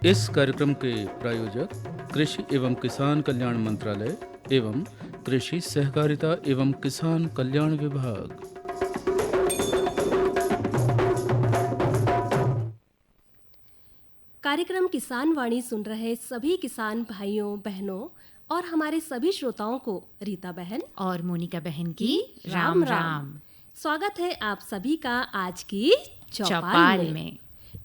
इस कार्यक्रम के प्रायोजक कृषि एवं किसान कल्याण मंत्रालय एवं कृषि सहकारिता एवं किसान कल्याण विभाग। कार्यक्रम किसान वाणी सुन रहे सभी किसान भाइयों बहनों और हमारे सभी श्रोताओं को रीता बहन और मोनिका बहन की राम राम। स्वागत है आप सभी का आज की चौपाल में।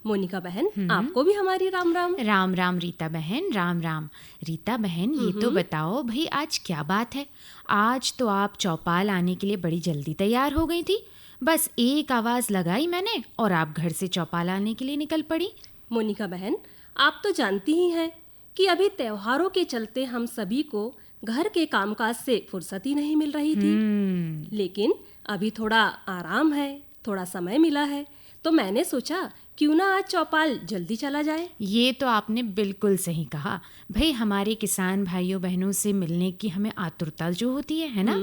मोनिका बहन आपको भी हमारी राम राम। राम राम रीता बहन, राम राम। रीता बहन ये तो बताओ भाई, आज क्या बात है? आज तो आप चौपाल आने के लिए बड़ी जल्दी तैयार हो गई थी। बस एक आवाज़ लगाई मैंने और आप घर से चौपाल आने के लिए निकल पड़ी। मोनिका बहन, आप तो जानती ही हैं कि अभी त्योहारों के चलते हम सभी को घर के कामकाज से फुर्सत ही नहीं मिल रही थी। लेकिन अभी थोड़ा आराम है, थोड़ा समय मिला है, तो मैंने सोचा क्यों ना आज चौपाल जल्दी चला जाए। ये तो आपने बिल्कुल सही कहा भाई। हमारे किसान भाइयों बहनों से मिलने की हमें आतुरता जो होती है ना।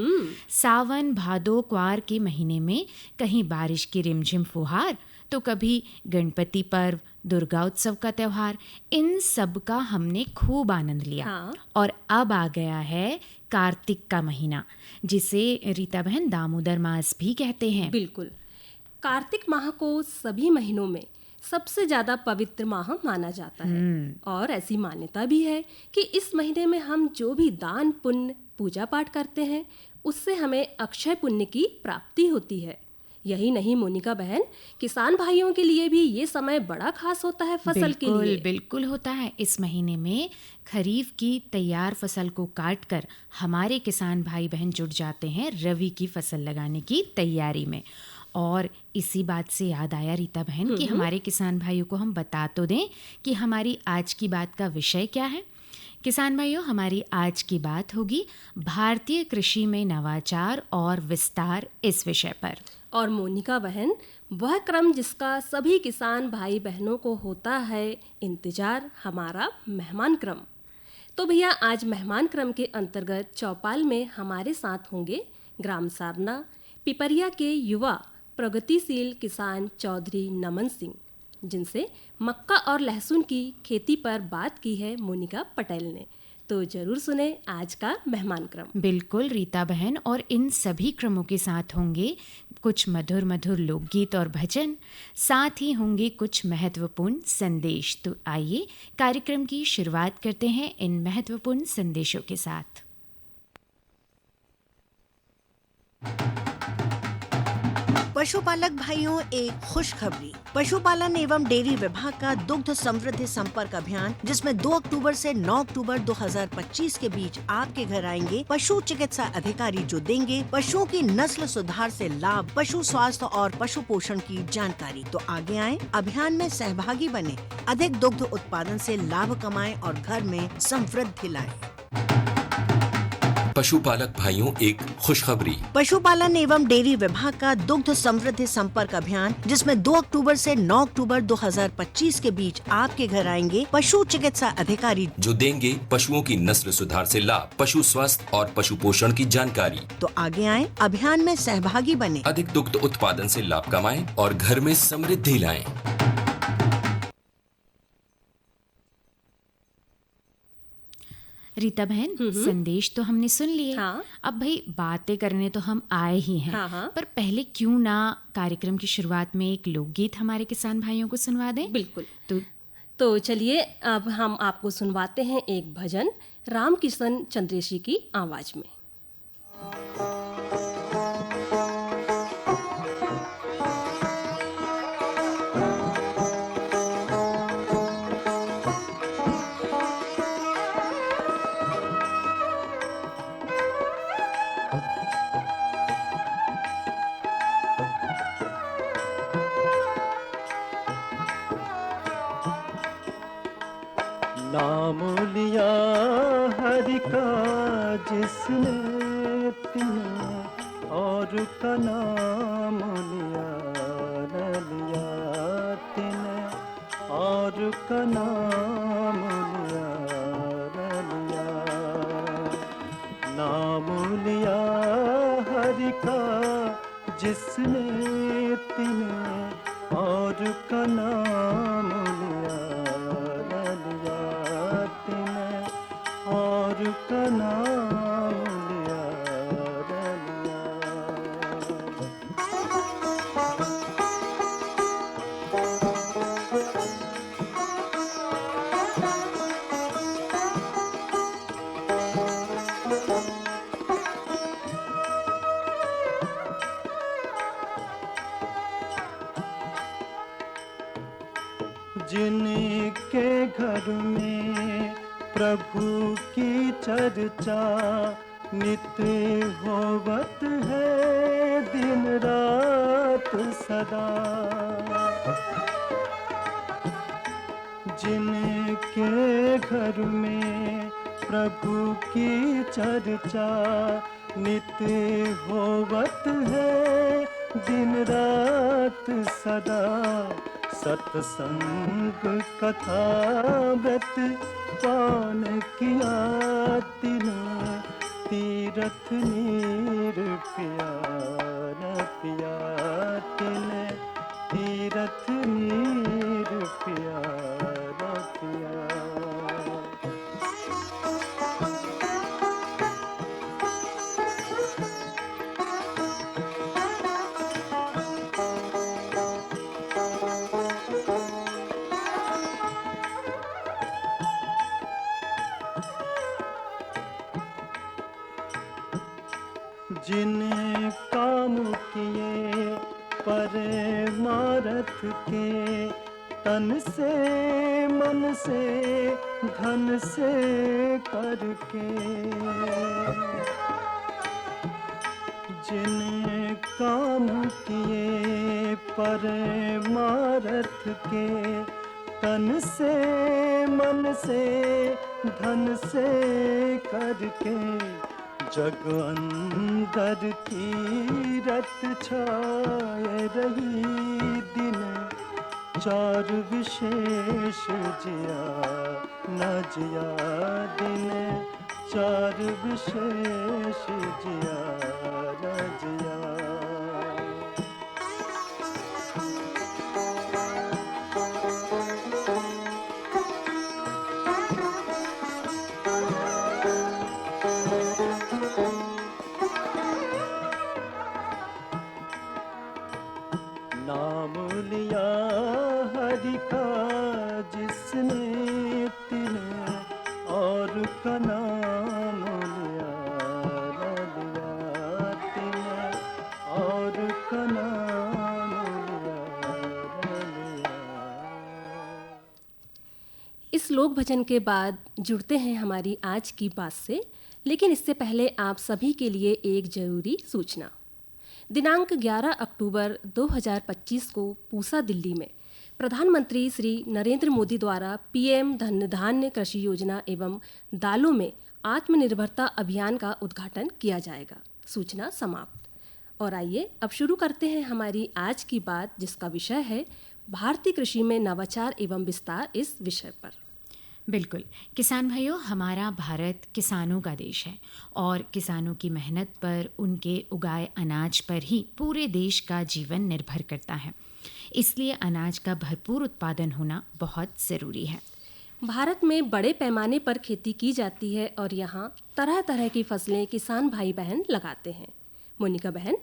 सावन भादो क्वार के महीने में कहीं बारिश की रिमझिम फुहार, तो कभी गणपति पर्व, दुर्गा उत्सव का त्योहार, इन सब का हमने खूब आनंद लिया। और अब आ गया है कार्तिक का महीना, जिसे रीता बहन दामोदर मास भी कहते हैं। बिल्कुल, कार्तिक माह को सभी महीनों में सबसे ज्यादा पवित्र माह माना जाता है। और ऐसी मान्यता भी है कि इस महीने में हम जो भी दान पुण्य पूजा पाठ करते हैं उससे हमें अक्षय पुण्य की प्राप्ति होती है। यही नहीं मोनिका बहन, किसान भाइयों के लिए भी ये समय बड़ा खास होता है फसल के लिए। बिल्कुल होता है। इस महीने में खरीफ की तैयार फसल को काटकर हमारे किसान भाई बहन जुट जाते हैं रबी की फसल लगाने की तैयारी में। और इसी बात से याद आया रीता बहन कि हमारे किसान भाइयों को हम बता तो दें कि हमारी आज की बात का विषय क्या है। किसान भाइयों, हमारी आज की बात होगी भारतीय कृषि में नवाचार और विस्तार, इस विषय पर। और मोनिका बहन, वह क्रम जिसका सभी किसान भाई बहनों को होता है इंतजार, हमारा मेहमान क्रम। तो भैया, आज मेहमान क्रम के अंतर्गत चौपाल में हमारे साथ होंगे ग्राम सारना पिपरिया के युवा प्रगतिशील किसान चौधरी नमन सिंह, जिनसे मक्का और लहसुन की खेती पर बात की है मोनिका पटेल ने। तो जरूर सुने आज का मेहमान क्रम। बिल्कुल रीता बहन, और इन सभी क्रमों के साथ होंगे कुछ मधुर मधुर लोकगीत और भजन, साथ ही होंगे कुछ महत्वपूर्ण संदेश। तो आइए कार्यक्रम की शुरुआत करते हैं इन महत्वपूर्ण संदेशों के साथ। पशुपालक भाइयों, एक खुशखबरी। पशुपालन एवं डेयरी विभाग का दुग्ध समृद्धि संपर्क अभियान, जिसमें 2 अक्टूबर से 9 अक्टूबर 2025 के बीच आपके घर आएंगे पशु चिकित्सा अधिकारी, जो देंगे पशुओं की नस्ल सुधार से लाभ, पशु स्वास्थ्य और पशु पोषण की जानकारी। तो आगे आएं, अभियान में सहभागी बने, अधिक दुग्ध उत्पादन से लाभ कमाएं और घर में समृद्धि लाएं। पशुपालक भाइयों, एक खुशखबरी। पशुपालन एवं डेयरी विभाग का दुग्ध समृद्धि संपर्क अभियान, जिसमें 2 अक्टूबर से 9 अक्टूबर 2025 के बीच आपके घर आएंगे पशु चिकित्सा अधिकारी, जो देंगे पशुओं की नस्ल सुधार से लाभ, पशु स्वास्थ्य और पशु पोषण की जानकारी। तो आगे आएं, अभियान में सहभागी बने, अधिक दुग्ध उत्पादन से लाभ कमाएं और घर में समृद्धि लाएं। रीता बहन, संदेश तो हमने सुन लिए। अब भाई बातें करने तो हम आए ही हैं। पर पहले क्यों ना कार्यक्रम की शुरुआत में एक लोकगीत हमारे किसान भाइयों को सुनवा दें। बिल्कुल। तो चलिए अब हम आपको सुनवाते हैं एक भजन रामकिशन चंद्रेशी की आवाज में। नाम लिया हरि का जिसने तिने, और का नाम लिया न लिया तिने, और का नाम लिया न लिया। नाम लिया हरि का जिसने तिने, और का नाम लिया न लिया। का नाम लिया रे लिया। जिनके घर में प्रभु की चर्चा नित्य होवत है दिन रात सदा। जिनके घर में प्रभु की चर्चा नित्य होवत है दिन रात सदा। सत्संग कथा व्रत पान किया तिना तीरथ नीर पिया न पिया तिने तीरथ नीर पिया न पिया। जिन काम किए परमारथ के तन से मन से धन से करके। जिन काम किए परमारथ के तन से मन से धन से करके। जग अंदर तीरथ छाए रही दिन चार विशेष जिया न जिया दिन चार विशेष जिया न जिया। नाम लिया हरि का जिसने तिने और का नाम लिया न लिया तिने और का नाम लिया न लिया। इस लोक भजन के बाद जुड़ते हैं हमारी आज की बात से, लेकिन इससे पहले आप सभी के लिए एक जरूरी सूचना। दिनांक 11 अक्टूबर 2025 को पूसा दिल्ली में प्रधानमंत्री श्री नरेंद्र मोदी द्वारा पीएम धन धान्य कृषि योजना एवं दालों में आत्मनिर्भरता अभियान का उद्घाटन किया जाएगा। सूचना समाप्त। और आइए अब शुरू करते हैं हमारी आज की बात, जिसका विषय है भारतीय कृषि में नवाचार एवं विस्तार। इस विषय पर बिल्कुल। किसान भाइयों, हमारा भारत किसानों का देश है और किसानों की मेहनत पर, उनके उगाए अनाज पर ही पूरे देश का जीवन निर्भर करता है। इसलिए अनाज का भरपूर उत्पादन होना बहुत ज़रूरी है। भारत में बड़े पैमाने पर खेती की जाती है और यहाँ तरह तरह की फसलें किसान भाई बहन लगाते हैं। मोनिका बहन,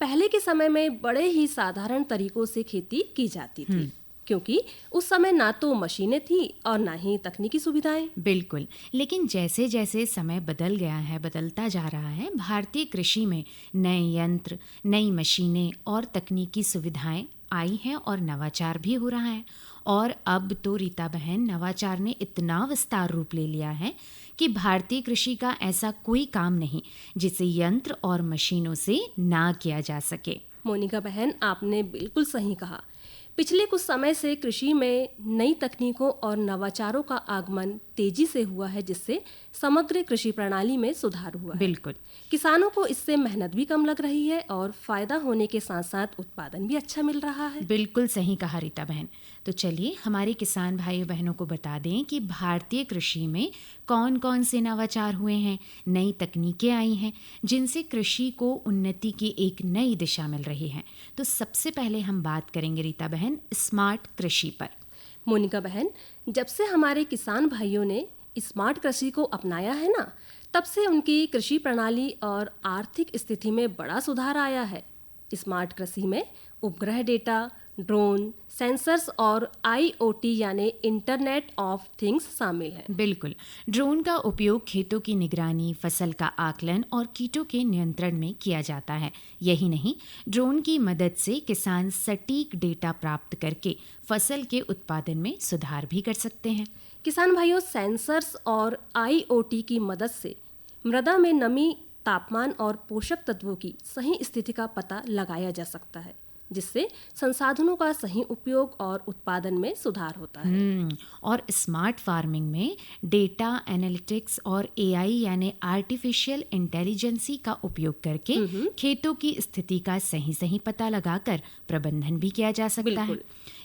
पहले के समय में बड़े ही साधारण तरीकों से खेती की जाती थी, क्योंकि उस समय ना तो मशीनें थी और ना ही तकनीकी सुविधाएं। बिल्कुल। लेकिन जैसे जैसे समय बदल गया है, बदलता जा रहा है, भारतीय कृषि में नए यंत्र, नई मशीनें और तकनीकी सुविधाएं आई हैं और नवाचार भी हो रहा है। और अब तो रीता बहन, नवाचार ने इतना विस्तार रूप ले लिया है कि भारतीय कृषि का ऐसा कोई काम नहीं जिसे यंत्र और मशीनों से ना किया जा सके। मोनिका बहन, आपने बिल्कुल सही कहा। पिछले कुछ समय से कृषि में नई तकनीकों और नवाचारों का आगमन तेजी से हुआ है, जिससे समग्र कृषि प्रणाली में सुधार हुआ है। बिल्कुल। किसानों को इससे मेहनत भी कम लग रही है और फायदा होने के साथ साथ उत्पादन भी अच्छा मिल रहा है। बिल्कुल सही कहा रीता बहन। तो चलिए हमारे किसान भाई बहनों को बता दें कि भारतीय कृषि में कौन कौन से नवाचार हुए हैं, नई तकनीकें आई हैं जिनसे कृषि को उन्नति की एक नई दिशा मिल रही है। तो सबसे पहले हम बात करेंगे रीता बहन स्मार्ट कृषि पर। मोनिका बहन, जब से हमारे किसान भाइयों ने स्मार्ट कृषि को अपनाया है ना, तब से उनकी कृषि प्रणाली और आर्थिक स्थिति में बड़ा सुधार आया है। स्मार्ट कृषि में उपग्रह डेटा, ड्रोन, सेंसर्स और IoT यानी इंटरनेट ऑफ थिंग्स शामिल है। बिल्कुल। ड्रोन का उपयोग खेतों की निगरानी, फसल का आकलन और कीटों के नियंत्रण में किया जाता है। यही नहीं, ड्रोन की मदद से किसान सटीक डेटा प्राप्त करके फसल के उत्पादन में सुधार भी कर सकते हैं। किसान भाइयों, सेंसर्स और IoT की मदद से मृदा में नमी, तापमान और पोषक तत्वों की सही स्थिति का पता लगाया जा सकता है, जिससे संसाधनों का सही उपयोग और उत्पादन में सुधार होता है। और स्मार्ट फार्मिंग में डेटा एनालिटिक्स और AI यानी आर्टिफिशियल इंटेलिजेंसी का उपयोग करके खेतों की स्थिति का सही पता लगाकर प्रबंधन भी किया जा सकता है।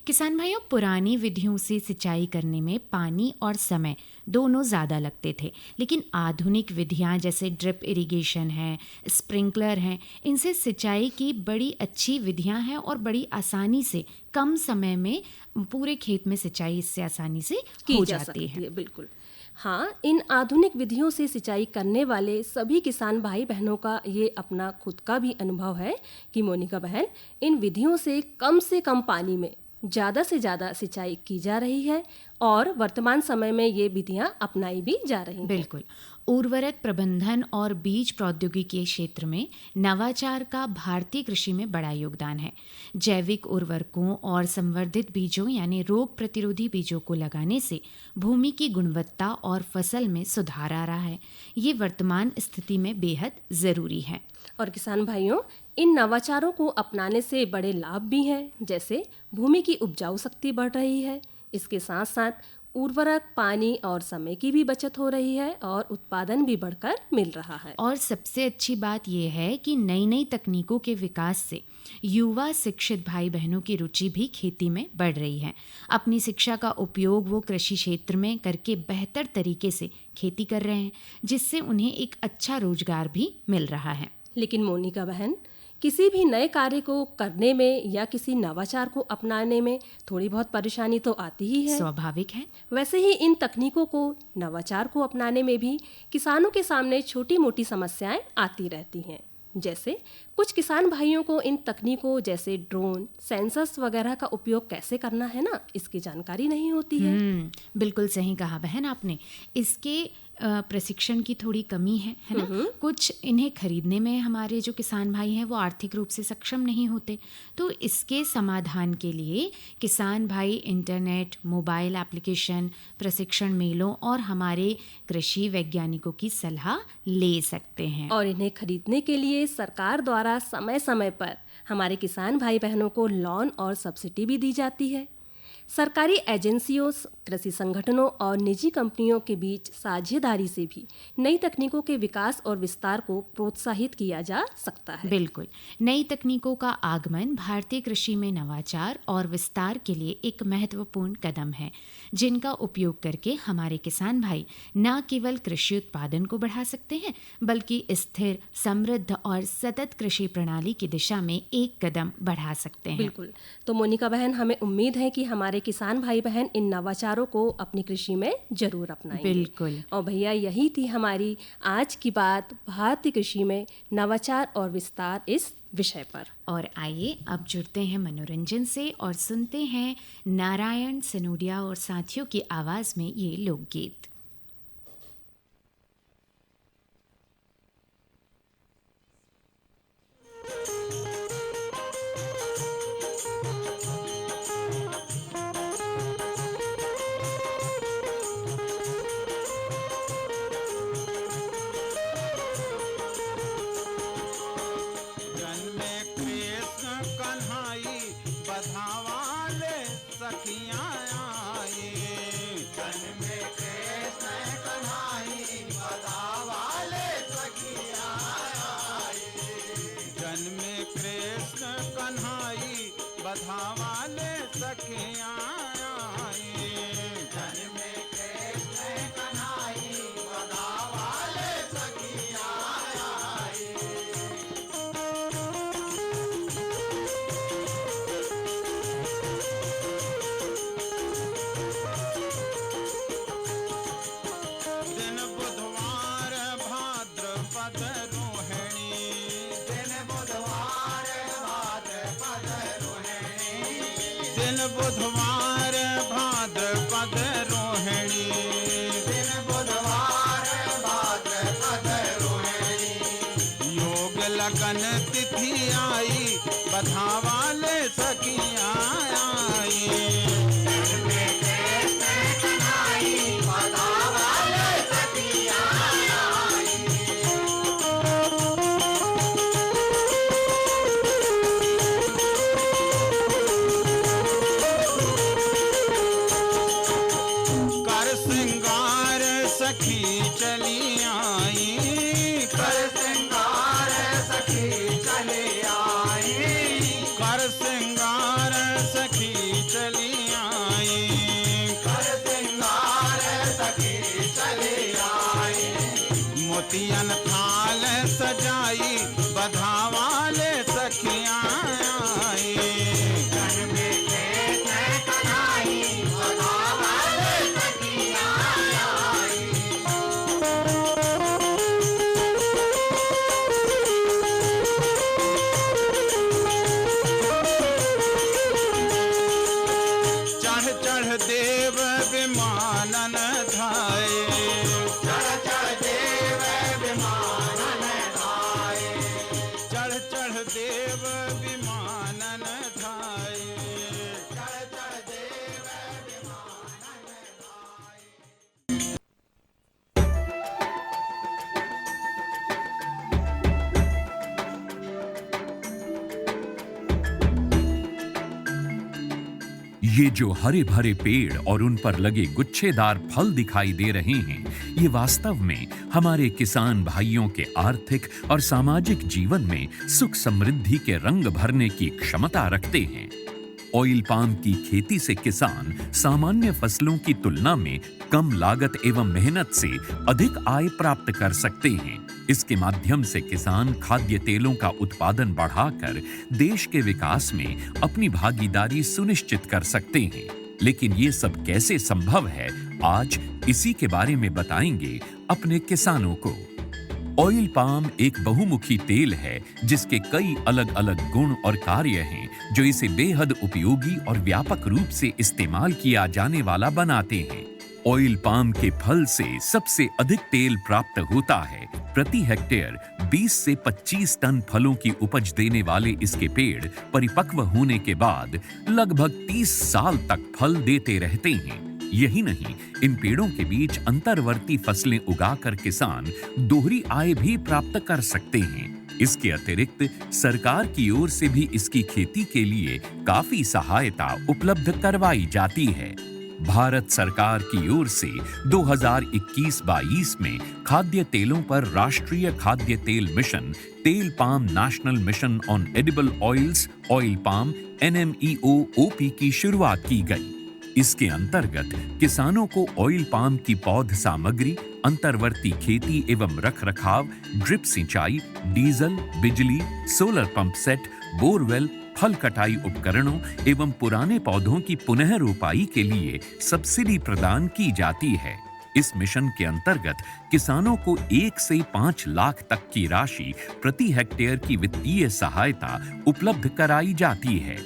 किसान भाइयों, पुरानी विधियों से सिंचाई करने में पानी और समय दोनों ज़्यादा लगते थे, लेकिन आधुनिक विधियां जैसे ड्रिप इरिगेशन है, स्प्रिंकलर हैं, इनसे सिंचाई की बड़ी अच्छी विधियां हैं और बड़ी आसानी से कम समय में पूरे खेत में सिंचाई इससे आसानी से हो जाती है। बिल्कुल। हाँ, इन आधुनिक विधियों से सिंचाई करने वाले सभी किसान भाई बहनों का ये अपना खुद का भी अनुभव है कि मोनिका बहन, इन विधियों से कम पानी में ज़्यादा से ज़्यादा सिंचाई की जा रही है और वर्तमान समय में ये विधियां अपनाई भी जा रही हैं। बिल्कुल। उर्वरक प्रबंधन और बीज प्रौद्योगिकी के क्षेत्र में नवाचार का भारतीय कृषि में बड़ा योगदान है। जैविक उर्वरकों और संवर्धित बीजों यानी रोग प्रतिरोधी बीजों को लगाने से भूमि की गुणवत्ता और फसल में सुधार आ रहा है। ये वर्तमान स्थिति में बेहद ज़रूरी है। और किसान भाइयों, इन नवाचारों को अपनाने से बड़े लाभ भी हैं, जैसे भूमि की उपजाऊ शक्ति बढ़ रही है, इसके साथ साथ उर्वरक, पानी और समय की भी बचत हो रही है और उत्पादन भी बढ़कर मिल रहा है। और सबसे अच्छी बात यह है कि नई तकनीकों के विकास से युवा शिक्षित भाई बहनों की रुचि भी खेती में बढ़ रही है। अपनी शिक्षा का उपयोग वो कृषि क्षेत्र में करके बेहतर तरीके से खेती कर रहे हैं, जिससे उन्हें एक अच्छा रोजगार भी मिल रहा है। लेकिन मोनिका बहन, किसी भी नए कार्य को करने में या किसी नवाचार को अपनाने में थोड़ी बहुत परेशानी तो आती ही है। स्वाभाविक है। वैसे ही इन तकनीकों को, नवाचार को अपनाने में भी किसानों के सामने छोटी मोटी समस्याएं आती रहती हैं। जैसे कुछ किसान भाइयों को इन तकनीकों जैसे ड्रोन, सेंसर्स वगैरह का उपयोग कैसे करना है ना, इसकी जानकारी नहीं होती है। बिल्कुल सही कहा बहन आपने। इसके प्रशिक्षण की थोड़ी कमी है ना। कुछ इन्हें खरीदने में हमारे जो किसान भाई हैं वो आर्थिक रूप से सक्षम नहीं होते। तो इसके समाधान के लिए किसान भाई इंटरनेट, मोबाइल एप्लीकेशन, प्रशिक्षण मेलों और हमारे कृषि वैज्ञानिकों की सलाह ले सकते हैं। और इन्हें खरीदने के लिए सरकार द्वारा समय समय पर हमारे किसान भाई बहनों को लोन और सब्सिडी भी दी जाती है। सरकारी एजेंसियों, कृषि संगठनों और निजी कंपनियों के बीच साझेदारी से भी नई तकनीकों के विकास और विस्तार को प्रोत्साहित किया जा सकता है। बिल्कुल। नई तकनीकों का आगमन भारतीय कृषि में नवाचार और विस्तार के लिए एक महत्वपूर्ण कदम है, जिनका उपयोग करके हमारे किसान भाई न केवल कृषि उत्पादन को बढ़ा सकते हैं, बल्कि स्थिर, समृद्ध और सतत कृषि प्रणाली की दिशा में एक कदम बढ़ा सकते हैं। बिल्कुल। तो मोनिका बहन, हमें उम्मीद है कि हमारे किसान भाई बहन इन नवाचारों को अपनी कृषि में जरूर अपनाएंगे। बिल्कुल। और भैया, यही थी हमारी आज की बात भारतीय कृषि में नवाचार और विस्तार इस विषय पर। और आइए अब जुड़ते हैं मनोरंजन से और सुनते हैं नारायण सनोडिया और साथियों की आवाज में ये लोकगीत। दिन बुधवार भा दिन बुधवार भाद्रपद रोहिणी, दिन बुधवार भाद्रपद रोहिणी, योग लगन तिथि आई बधावाले सखियाँ आई। मोतियन थाल सजाई बधावाले सखियाँ आई। चढ़ चढ़ देव विमानन धाये, चढ़ चढ़ देव विमानन धाये, चढ़ चढ़ देव विमानन धाये, चढ़ चढ़ देव विमानन धाये। ये जो हरे भरे पेड़ और उन पर लगे गुच्छेदार फल दिखाई दे रहे हैं, ये वास्तव में हमारे किसान भाइयों के आर्थिक और सामाजिक जीवन में सुख समृद्धि के रंग भरने की क्षमता रखते हैं। ऑयल पाम की खेती से किसान सामान्य फसलों की तुलना में कम लागत एवं मेहनत से अधिक आय प्राप्त कर सकते हैं। इसके माध्यम से किसान खाद्य तेलों का उत्पादन बढ़ाकर देश के विकास में अपनी भागीदारी सुनिश्चित कर सकते हैं। लेकिन ये सब कैसे संभव है, आज इसी के बारे में बताएंगे अपने किसानों को। ऑयल पाम एक बहुमुखी तेल है जिसके कई अलग अलग गुण और कार्य हैं जो इसे बेहद उपयोगी और व्यापक रूप से इस्तेमाल किया जाने वाला बनाते हैं। ऑयल पाम के फल से सबसे अधिक तेल प्राप्त होता है। प्रति हेक्टेयर 20 से 25 टन फलों की उपज देने वाले इसके पेड़ परिपक्व होने के बाद लगभग 30 साल तक फल देते रहते हैं। यही नहीं, इन पेड़ों के बीच अंतर्वर्ती फसलें उगाकर किसान दोहरी आय भी प्राप्त कर सकते हैं। इसके अतिरिक्त सरकार की ओर से भी इसकी खेती के लिए काफी सहायता उपलब्ध करवाई जाती है। भारत सरकार की ओर से 2021-22 में खाद्य तेलों पर राष्ट्रीय खाद्य तेल मिशन, तेल palm national mission on edible oils, oil palm NMEO-OP की शुरुआत की गई। इसके अंतर्गत किसानों को ऑयल पाम की पौध सामग्री, अंतर्वर्ती खेती एवं रखरखाव, ड्रिप सिंचाई, डीजल, बिजली, सोलर पंप सेट, बोरवेल, फल कटाई उपकरणों एवं पुराने पौधों की पुनः रोपाई के लिए सब्सिडी प्रदान की जाती है। इस मिशन के अंतर्गत किसानों को 1 से 5 लाख तक की राशि प्रति हेक्टेयर की वित्तीय सहायता उपलब्ध कराई जाती है।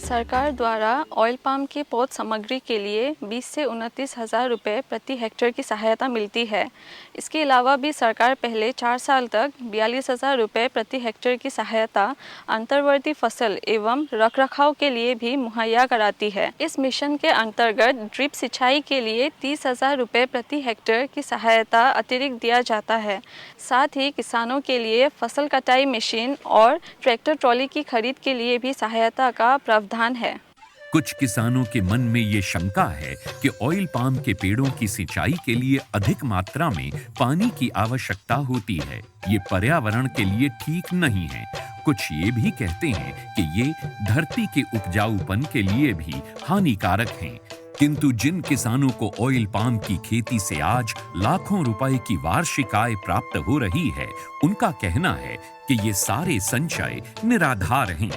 सरकार द्वारा ऑयल पाम की पौध सामग्री के लिए 20 से 29 हज़ार रुपये प्रति हेक्टेयर की सहायता मिलती है। इसके अलावा भी सरकार पहले 4 साल तक 42,000 रुपये प्रति हेक्टेयर की सहायता अंतर्वर्ती फसल एवं रखरखाव के लिए भी मुहैया कराती है। इस मिशन के अंतर्गत ड्रिप सिंचाई के लिए 30,000 रुपये प्रति हेक्टेयर की सहायता अतिरिक्त दिया जाता है। साथ ही किसानों के लिए फसल कटाई मशीन और ट्रैक्टर ट्रॉली की खरीद के लिए भी सहायता का प्रावधान है। कुछ किसानों के मन में ये शंका है कि ऑयल पाम के पेड़ों की सिंचाई के लिए अधिक मात्रा में पानी की आवश्यकता होती है। ये पर्यावरण के लिए ठीक नहीं है। कुछ ये भी कहते हैं कि ये धरती के उपजाऊपन के लिए भी हानिकारक हैं। किंतु जिन किसानों को ऑयल पाम की खेती से आज लाखों रुपए की वार्षिक आय प्राप्त हो रही है, उनका कहना है कि ये सारे संचय निराधार हैं।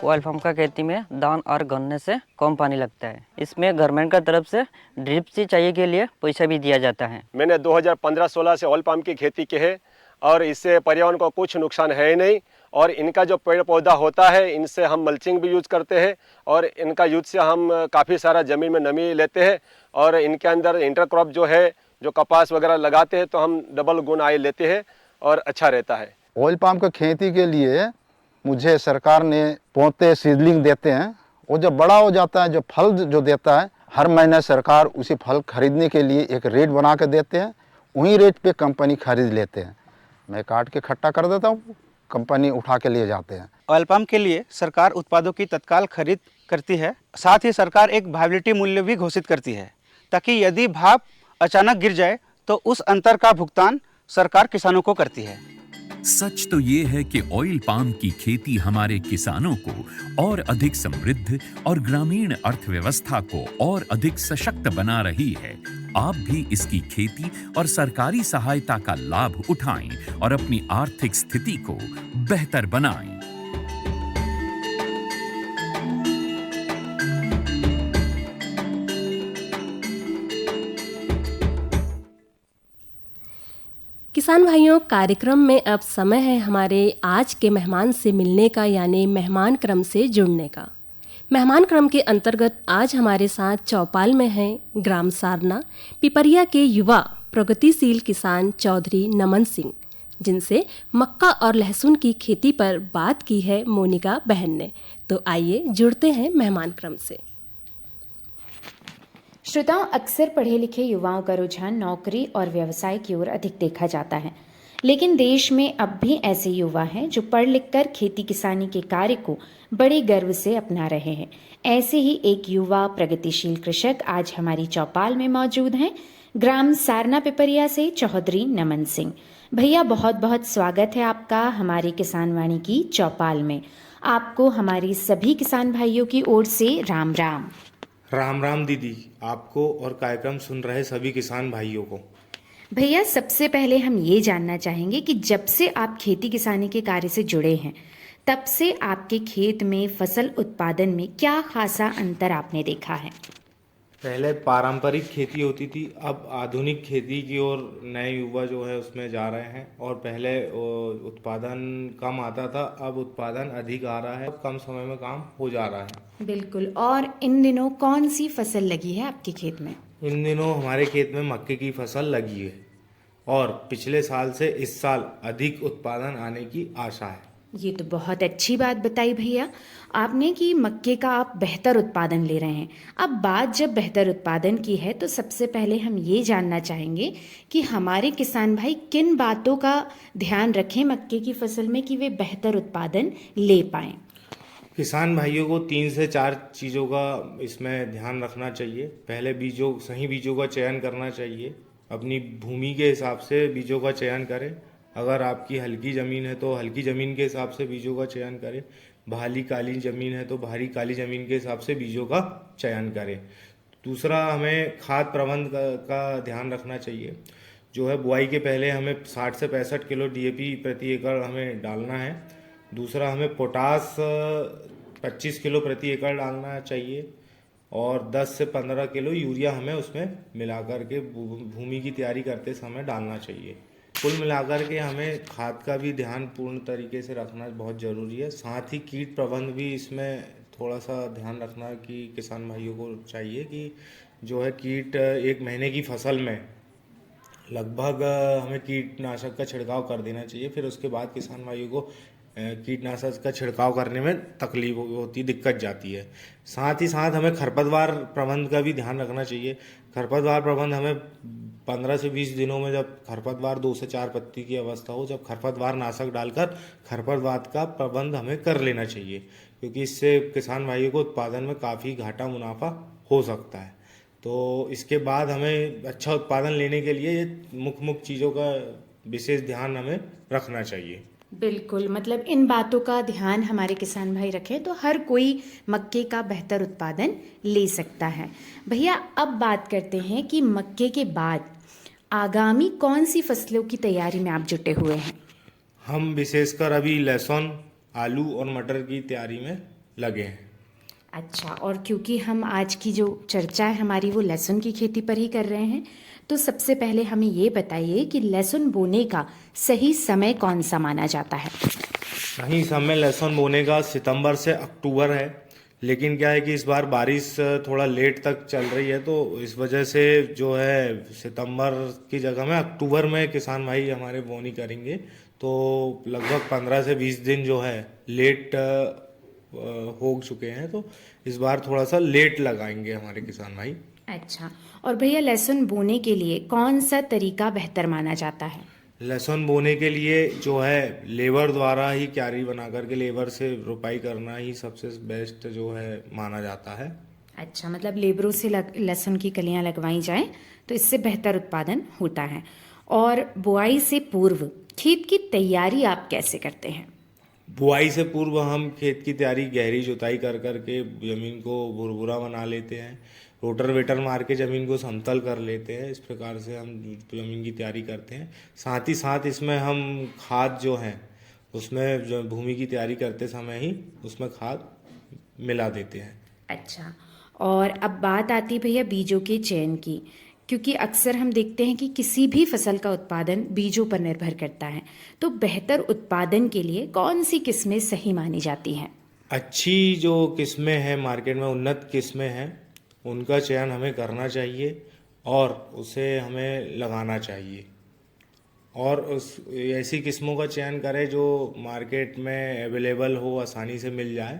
ऑयल पाम का खेती में दान और गन्ने से कम पानी लगता है। इसमें गवर्नमेंट का तरफ से ड्रिप सिंचाई के लिए पैसा भी दिया जाता है। मैंने 2015-16 से ऑयल पाम की खेती की है और इससे पर्यावरण को कुछ नुकसान है ही नहीं। और इनका जो पेड़ पौधा होता है इनसे हम मल्चिंग भी यूज़ करते हैं और इनका यूज़ से हम काफ़ी सारा ज़मीन में नमी लेते हैं और इनके अंदर इंटरक्रॉप जो है जो कपास वगैरह लगाते हैं तो हम डबल गुण लेते हैं और अच्छा रहता है। ऑयल पाम की खेती के लिए मुझे सरकार ने पौधे सीडलिंग देते हैं। वो जब बड़ा हो जाता है, जो फल जो देता है, हर महीने सरकार उसी फल खरीदने के लिए एक रेट बना के देते हैं। वही रेट पे कंपनी खरीद लेते हैं। मैं काट के इकट्ठा कर देता हूँ, कंपनी उठा के लिए जाते हैं। ऑयल पाम के लिए सरकार उत्पादों की तत्काल खरीद करती है। साथ ही सरकार एक वायबिलिटी मूल्य भी घोषित करती है ताकि यदि भाव अचानक गिर जाए तो उस अंतर का भुगतान सरकार किसानों को करती है। सच तो ये है कि ऑयल पाम की खेती हमारे किसानों को और अधिक समृद्ध और ग्रामीण अर्थव्यवस्था को और अधिक सशक्त बना रही है। आप भी इसकी खेती और सरकारी सहायता का लाभ उठाएं और अपनी आर्थिक स्थिति को बेहतर बनाएं। किसान भाइयों, कार्यक्रम में अब समय है हमारे आज के मेहमान से मिलने का, यानी मेहमान क्रम से जुड़ने का। मेहमान क्रम के अंतर्गत आज हमारे साथ चौपाल में हैं ग्राम सारना पिपरिया के युवा प्रगतिशील किसान चौधरी नमन सिंह, जिनसे मक्का और लहसुन की खेती पर बात की है मोनिका बहन ने। तो आइए जुड़ते हैं मेहमान क्रम से। श्रोताओं, अक्सर पढ़े लिखे युवाओं का रुझान नौकरी और व्यवसाय की ओर अधिक देखा जाता है, लेकिन देश में अब भी ऐसे युवा हैं जो पढ़ लिख कर खेती किसानी के कार्य को बड़े गर्व से अपना रहे हैं। ऐसे ही एक युवा प्रगतिशील कृषक आज हमारी चौपाल में मौजूद हैं। ग्राम सारना पिपरिया से चौधरी नमन सिंह भैया, बहुत बहुत स्वागत है आपका हमारे किसान वाणी की चौपाल में। आपको हमारी सभी किसान भाइयों की ओर से राम राम। राम राम दीदी, आपको और कार्यक्रम सुन रहे सभी किसान भाइयों को। भैया, सबसे पहले हम ये जानना चाहेंगे कि जब से आप खेती किसानी के कार्य से जुड़े हैं, तब से आपके खेत में फसल उत्पादन में क्या खासा अंतर आपने देखा है? पहले पारंपरिक खेती होती थी, अब आधुनिक खेती की ओर नए युवा जो है उसमें जा रहे हैं। और पहले उत्पादन कम आता था, अब उत्पादन अधिक आ रहा है, कम समय में काम हो जा रहा है। बिल्कुल। और इन दिनों कौन सी फसल लगी है आपके खेत में? इन दिनों हमारे खेत में मक्के की फसल लगी है और पिछले साल से इस साल अधिक उत्पादन आने की आशा है। ये तो बहुत अच्छी बात बताई भैया आपने कि मक्के का आप बेहतर उत्पादन ले रहे हैं। अब बात जब बेहतर उत्पादन की है तो सबसे पहले हम ये जानना चाहेंगे कि हमारे किसान भाई किन बातों का ध्यान रखें मक्के की फसल में कि वे बेहतर उत्पादन ले पाएं। किसान भाइयों को 3 से 4 चीज़ों का इसमें ध्यान रखना चाहिए। पहले सही बीजों का चयन करना चाहिए। अपनी भूमि के हिसाब से बीजों का चयन करें। अगर आपकी हल्की ज़मीन है तो हल्की ज़मीन के हिसाब से बीजों का चयन करें। भारी काली ज़मीन है तो भारी काली ज़मीन के हिसाब से बीजों का चयन करें। दूसरा, हमें खाद प्रबंध का ध्यान रखना चाहिए। जो है बुआई के पहले हमें 60 से 65 किलो DAP प्रति एकड़ हमें डालना है। दूसरा, हमें पोटास 25 किलो प्रति एकड़ डालना चाहिए और 10 से 15 किलो यूरिया हमें उसमें मिलाकर के भूमि की तैयारी करते समय डालना चाहिए। कुल मिलाकर के हमें खाद का भी ध्यान पूर्ण तरीके से रखना बहुत ज़रूरी है। साथ ही कीट प्रबंध भी इसमें थोड़ा सा ध्यान रखना कि किसान भाइयों को चाहिए कि जो है कीट एक महीने की फसल में लगभग हमें कीटनाशक का छिड़काव कर देना चाहिए। फिर उसके बाद किसान भाइयों को कीटनाशक का छिड़काव करने में तकलीफ होती, दिक्कत जाती है। साथ ही साथ हमें खरपतवार प्रबंध का भी ध्यान रखना चाहिए। खरपतवार प्रबंध हमें 15 से 20 दिनों में, जब खरपतवार 2 से 4 पत्ती की अवस्था हो, जब खरपतवार नाशक डालकर खरपतवार का प्रबंध हमें कर लेना चाहिए, क्योंकि इससे किसान भाइयों को उत्पादन में काफ़ी घाटा मुनाफा हो सकता है। तो इसके बाद हमें अच्छा उत्पादन लेने के लिए ये मुख्य चीज़ों का विशेष ध्यान हमें रखना चाहिए। बिल्कुल, मतलब इन बातों का ध्यान हमारे किसान भाई रखें तो हर कोई मक्के का बेहतर उत्पादन ले सकता है। भैया, अब बात करते हैं कि मक्के के बाद आगामी कौन सी फसलों की तैयारी में आप जुटे हुए हैं? हम विशेषकर अभी लहसुन, आलू और मटर की तैयारी में लगे हैं। अच्छा, और क्योंकि हम आज की जो चर्चा है हमारी वो लहसुन की खेती पर ही कर रहे हैं, तो सबसे पहले हमें ये बताइए कि लहसुन बोने का सही समय कौन सा माना जाता है? सही समय लहसुन बोने का सितंबर से अक्टूबर है, लेकिन क्या है कि इस बार बारिश थोड़ा लेट तक चल रही है, तो इस वजह से जो है सितंबर की जगह में अक्टूबर में किसान भाई हमारे बोनी करेंगे। तो लगभग 15 से 20 दिन जो है लेट हो चुके हैं, तो इस बार थोड़ा सा लेट लगाएंगे हमारे किसान भाई। अच्छा, और भैया लहसुन बोने के लिए कौन सा तरीका बेहतर माना जाता है? लहसुन बोने के लिए जो है लेबर द्वारा ही क्यारी बना करके लेबर से रुपाई करना ही सबसे बेस्ट जो है माना जाता है। अच्छा, मतलब लेबरों से लहसुन की कलियां लगवाई जाएं तो इससे बेहतर उत्पादन होता है। और बुआई से पूर्व खेत की तैयारी आप कैसे करते हैं? बुआई से पूर्व हम खेत की तैयारी गहरी जुताई कर करके ज़मीन को भुरभुरा बना लेते हैं, रोटर मार के ज़मीन को समतल कर लेते हैं। इस प्रकार से हम ज़मीन की तैयारी करते हैं। साथ ही साथ इसमें हम खाद जो है उसमें जो भूमि की तैयारी करते समय ही उसमें खाद मिला देते हैं। अच्छा, और अब बात आती भैया बीजों के चयन की, क्योंकि अक्सर हम देखते हैं कि किसी भी फसल का उत्पादन बीजों पर निर्भर करता है। तो बेहतर उत्पादन के लिए कौन सी किस्में सही मानी जाती हैं? अच्छी जो किस्में हैं मार्केट में, उन्नत किस्में हैं, उनका चयन हमें करना चाहिए और उसे हमें लगाना चाहिए। और उस ऐसी किस्मों का चयन करें जो मार्केट में अवेलेबल हो, आसानी से मिल जाए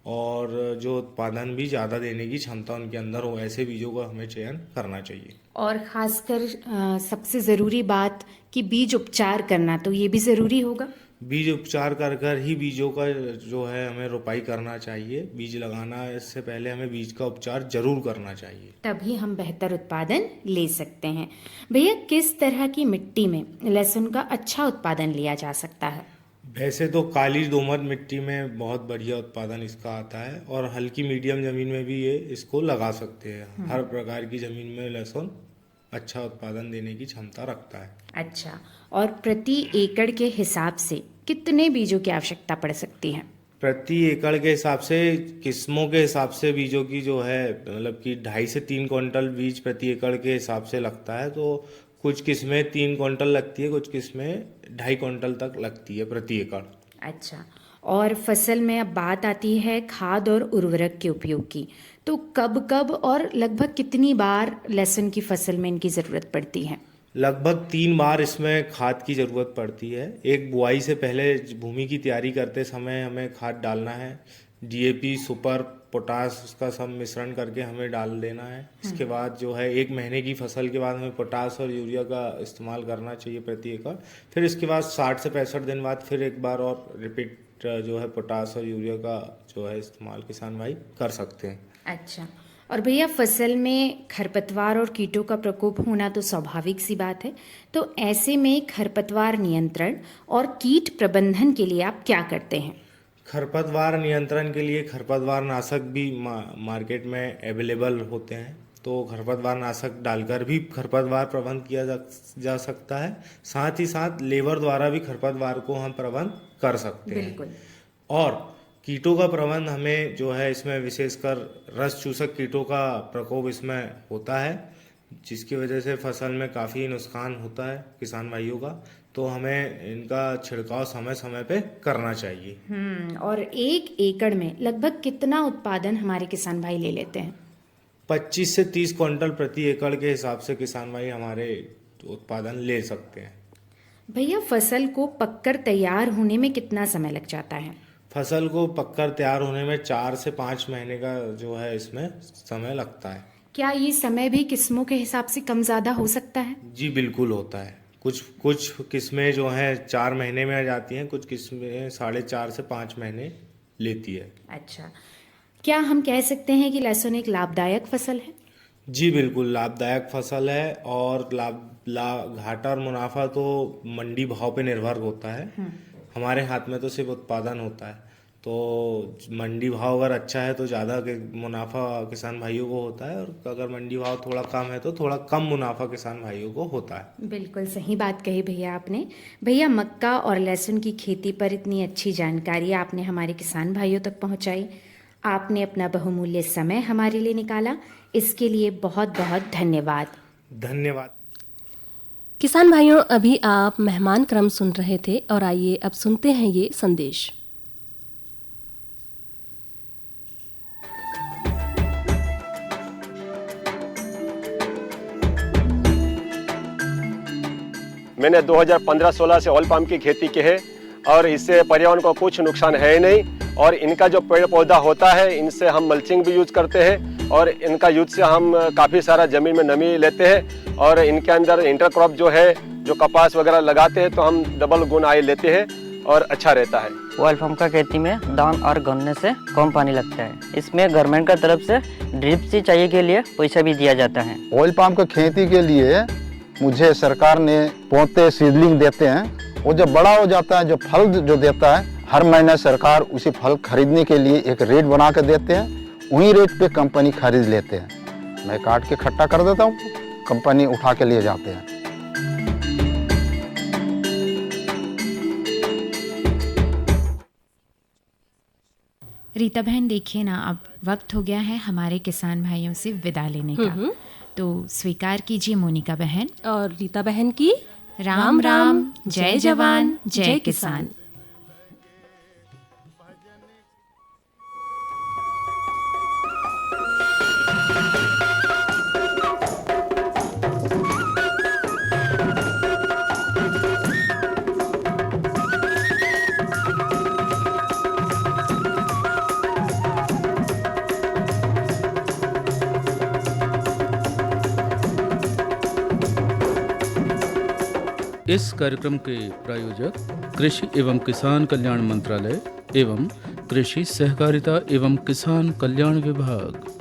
और जो उत्पादन भी ज़्यादा देने की क्षमता उनके अंदर हो, ऐसे बीजों का हमें चयन करना चाहिए। और ख़ासकर सबसे ज़रूरी बात कि बीज उपचार करना, तो ये भी ज़रूरी होगा। बीज उपचार कर कर ही बीजों का जो है हमें रोपाई करना चाहिए। बीज लगाना इससे पहले हमें बीज का उपचार जरूर करना चाहिए, तभी हम बेहतर उत्पादन ले सकते हैं। भैया किस तरह की मिट्टी में लहसुन का अच्छा उत्पादन लिया जा सकता है? वैसे तो काली दोमट मिट्टी में बहुत बढ़िया उत्पादन इसका आता है और हल्की मीडियम ज़मीन में भी ये इसको लगा सकते हैं। हर प्रकार की ज़मीन में लहसुन अच्छा उत्पादन देने की क्षमता रखता है। अच्छा, और प्रति एकड़ के हिसाब से कितने बीजों की आवश्यकता पड़ सकती है? प्रति एकड़ के हिसाब से, किस्मों के हिसाब से बीजों की जो है मतलब कि 2.5 से 3 क्विंटल बीज प्रति एकड़ के हिसाब से लगता है। तो कुछ किस्में 3 क्विंटल लगती है, कुछ किस्में 2.5 क्विंटल तक लगती है प्रति एकड़। अच्छा, और फसल में अब बात आती है खाद और उर्वरक के उपयोग की, तो कब कब और लगभग कितनी बार लहसुन की फसल में इनकी ज़रूरत पड़ती है? लगभग 3 बार इसमें खाद की ज़रूरत पड़ती है। एक बुआई से पहले भूमि की तैयारी करते समय हमें खाद डालना है, DAP, सुपर, पोटास, उसका सब मिश्रण करके हमें डाल देना है। इसके बाद जो है 1 महीने की फसल के बाद हमें पोटास और यूरिया का इस्तेमाल करना चाहिए प्रति एकड़। फिर इसके बाद 60 से 65 दिन बाद फिर एक बार और रिपीट जो है पोटास और यूरिया का जो है इस्तेमाल किसान भाई कर सकते हैं। अच्छा, और भैया फसल में खरपतवार और कीटों का प्रकोप होना तो स्वाभाविक सी बात है, तो ऐसे में खरपतवार नियंत्रण और कीट प्रबंधन के लिए आप क्या करते हैं? खरपतवार नियंत्रण के लिए खरपतवार नाशक भी मार्केट में अवेलेबल होते हैं, तो खरपतवार नाशक डालकर भी खरपतवार प्रबंध किया जा सकता है। साथ ही साथ लेबर द्वारा भी खरपतवार को हम प्रबंध कर सकते हैं। बिल्कुल। और कीटों का प्रबंध हमें जो है इसमें विशेषकर रस चूसक कीटों का प्रकोप इसमें होता है, जिसकी वजह से फसल में काफ़ी नुकसान होता है किसान भाइयों का। तो हमें इनका छिड़काव समय समय पे करना चाहिए। और 1 एकड़ में लगभग कितना उत्पादन हमारे किसान भाई ले लेते हैं? 25 से 30 क्विंटल प्रति एकड़ के हिसाब से किसान भाई हमारे उत्पादन ले सकते हैं। भैया फसल को पककर तैयार होने में कितना समय लग जाता है? फसल को पककर तैयार होने में 4 से 5 महीने का जो है इसमें समय लगता है। क्या ये समय भी किस्मों के हिसाब से कम ज़्यादा हो सकता है? जी बिल्कुल होता है। कुछ किस्में जो हैं 4 महीने में आ जाती हैं, कुछ किस्में 4.5 से 5 महीने लेती है। अच्छा, क्या हम कह सकते हैं कि लहसुन एक लाभदायक फसल है? जी बिल्कुल लाभदायक फसल है और घाटा और मुनाफा तो मंडी भाव पे निर्भर होता है। हमारे हाथ में तो सिर्फ उत्पादन होता है, तो मंडी भाव अगर अच्छा है तो ज़्यादा मुनाफा किसान भाइयों को होता है, और अगर मंडी भाव थोड़ा कम है तो थोड़ा कम मुनाफा किसान भाइयों को होता है। बिल्कुल सही बात कही भैया आपने। भैया मक्का और लहसुन की खेती पर इतनी अच्छी जानकारी आपने हमारे किसान भाइयों तक पहुंचाई। आपने अपना बहुमूल्य समय हमारे लिए निकाला, इसके लिए बहुत बहुत धन्यवाद। धन्यवाद। किसान भाइयों, अभी आप मेहमान क्रम सुन रहे थे और आइए अब सुनते हैं ये संदेश। मैंने 2015-16 से ऑयल पाम की खेती की है और इससे पर्यावरण को कुछ नुकसान है ही नहीं। और इनका जो पेड़ पौधा होता है, इनसे हम मल्चिंग भी यूज करते हैं और इनका यूज से हम काफ़ी सारा ज़मीन में नमी लेते हैं। और इनके अंदर इंटरक्रॉप जो है, जो कपास वगैरह लगाते हैं तो हम डबल गुण आय लेते हैं और अच्छा रहता है। ऑयल पाम का खेती में धान और गन्ने से कम पानी लगता है। इसमें गवर्नमेंट का तरफ से ड्रिप सिंचाई के लिए पैसा भी दिया जाता है। ऑयल पाम की खेती के लिए मुझे सरकार ने पौधे सीडलिंग देते हैं। वो जब बड़ा हो जाता है, जो फल जो देता है, हर महीने सरकार उसी फल खरीदने के लिए एक रेट बना के देते हैं। वही रेट पे कंपनी खरीद लेते हैं। मैं काट के इकट्ठा कर देता हूँ, कंपनी उठा के लिए जाते हैं। रीता बहन, देखिए ना, अब वक्त हो गया है हमारे किसान भाइयों से विदा लेने का। तो स्वीकार कीजिए मोनिका बहन और रीता बहन की राम राम, जय जवान जय किसान। इस कार्यक्रम के प्रायोजक कृषि एवं किसान कल्याण मंत्रालय एवं कृषि सहकारिता एवं किसान कल्याण विभाग।